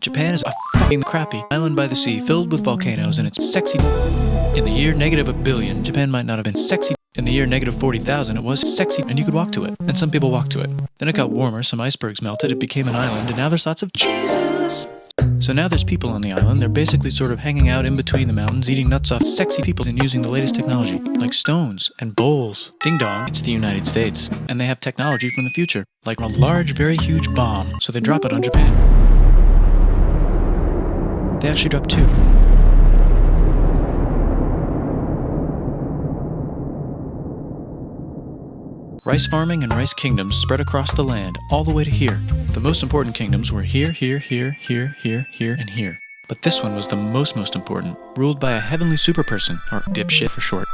Japan is a fucking crappy island by the sea filled with volcanoes and it's sexy. In the year -1 billion, Japan might not have been sexy. In the year -40,000, it was sexy and you could walk to it. And some people walked to it. Then it got warmer, some icebergs melted, it became an island, and now there's lots of Jesus. So now there's people on the island. They're basically sort of hanging out in between the mountains, eating nuts off sexy people and using the latest technology, like stones and bowls. Ding dong, it's the United States. And they have technology from the future, like a large, very huge bomb. So they drop it on Japan. They actually dropped 2. Rice farming and rice kingdoms spread across the land, all the way to here. The most important kingdoms were here, here, here, here, here, here, and here. But this one was the most important, ruled by a heavenly superperson, or dipshit for short.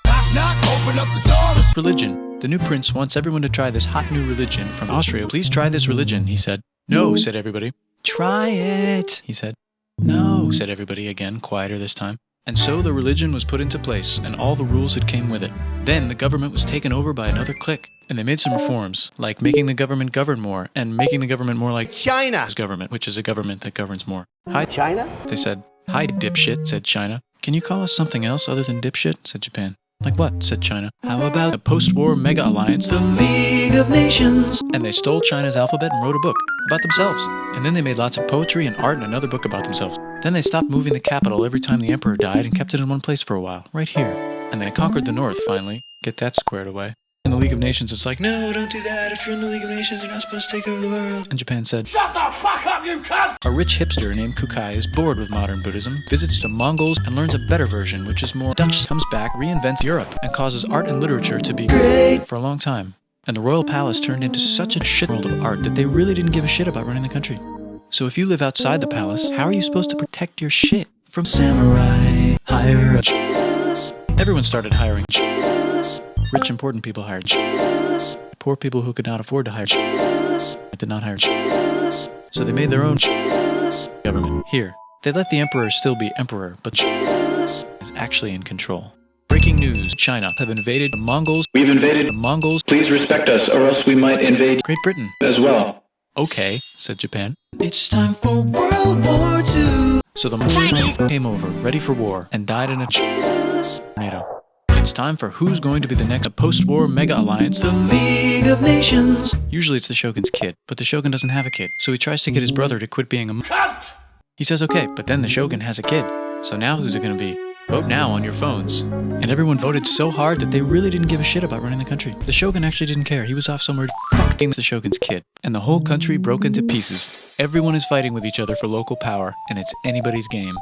Knock, knock, open up the door. Religion. The new prince wants everyone to try this hot new religion from Austria. Please try this religion, he said. No, said everybody. Try it, he said. No, said everybody again, quieter this time. And so the religion was put into place, and all the rules that came with it. Then the government was taken over by another clique, and they made some reforms, like making the government govern more, and making the government more like China's government, which is a government that governs more. Hi, China? they said. Hi, dipshit, said China. Can you call us something else other than dipshit, said Japan. Like what, said China. How about a post-war mega-alliance, the League of Nations? And they stole China's alphabet and wrote a book about themselves. And then they made lots of poetry and art and another book about themselves. Then they stopped moving the capital every time the emperor died and kept it in one place for a while, right here. And they conquered the north, finally. Get that squared away. In the League of Nations, it's like, no, don't do that. If you're in the League of Nations, you're not supposed to take over the world. And Japan said, shut the fuck up, you cunt! A rich hipster named Kukai is bored with modern Buddhism, visits the Mongols, and learns a better version, which is more Dutch, comes back, reinvents Europe, and causes art and literature to be great for a long time. And the royal palace turned into such a shit world of art that they really didn't give a shit about running the country. So if you live outside the palace, how are you supposed to protect your shit from samurai? Hire a Jesus. Everyone started hiring Jesus. Rich, important people hired Jesus. Poor people who could not afford to hire Jesus did not hire Jesus. So they made their own Jesus government. Here, they let the emperor still be emperor, but Jesus is actually in control. Breaking news, China have invaded the Mongols. We've invaded the Mongols. Please respect us or else we might invade Great Britain as well. Okay, said Japan. It's time for World War II. So the Mongols came over, ready for war, and died in a Jesus tornado. It's time for who's going to be the next post-war mega-alliance, the League of Nations. Usually it's the shogun's kid, but the shogun doesn't have a kid, so he tries to get his brother to quit being a cunt. He says okay, but then the shogun has a kid. So now who's it going to be? Vote now on your phones. And everyone voted so hard that they really didn't give a shit about running the country. The shogun actually didn't care. He was off somewhere fucking the shogun's kid. And the whole country broke into pieces. Everyone is fighting with each other for local power, and it's anybody's game.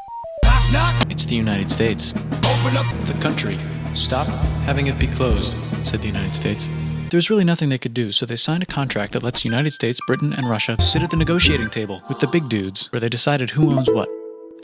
Knock, knock. It's the United States. Open up. The country. Stop having it be closed, said the United States. There's really nothing they could do, so they signed a contract that lets the United States, Britain, and Russia sit at the negotiating table with the big dudes, where they decided who owns what.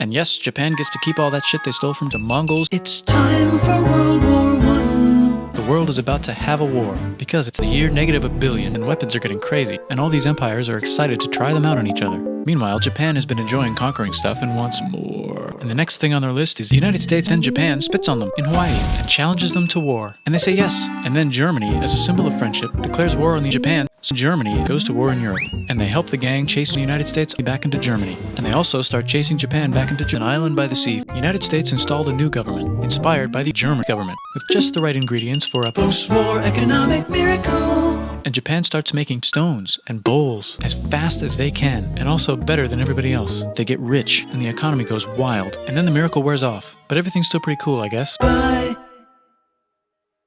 And yes, Japan gets to keep all that shit they stole from the Mongols. It's time for World War I. The world is about to have a war, because it's the year -1 billion and weapons are getting crazy, and all these empires are excited to try them out on each other. Meanwhile, Japan has been enjoying conquering stuff and wants more. And the next thing on their list is the United States and Japan spits on them in Hawaii and challenges them to war. And they say yes. And then Germany, as a symbol of friendship, declares war on the Japan. So Germany goes to war in Europe. And they help the gang chase the United States back into Germany. And they also start chasing Japan back into an island by the sea. The United States installed a new government, inspired by the German government, with just the right ingredients for a post-war economic miracle. And Japan starts making stones and bowls as fast as they can, and also better than everybody else. They get rich, and the economy goes wild, and then the miracle wears off. But everything's still pretty cool, I guess. Bye.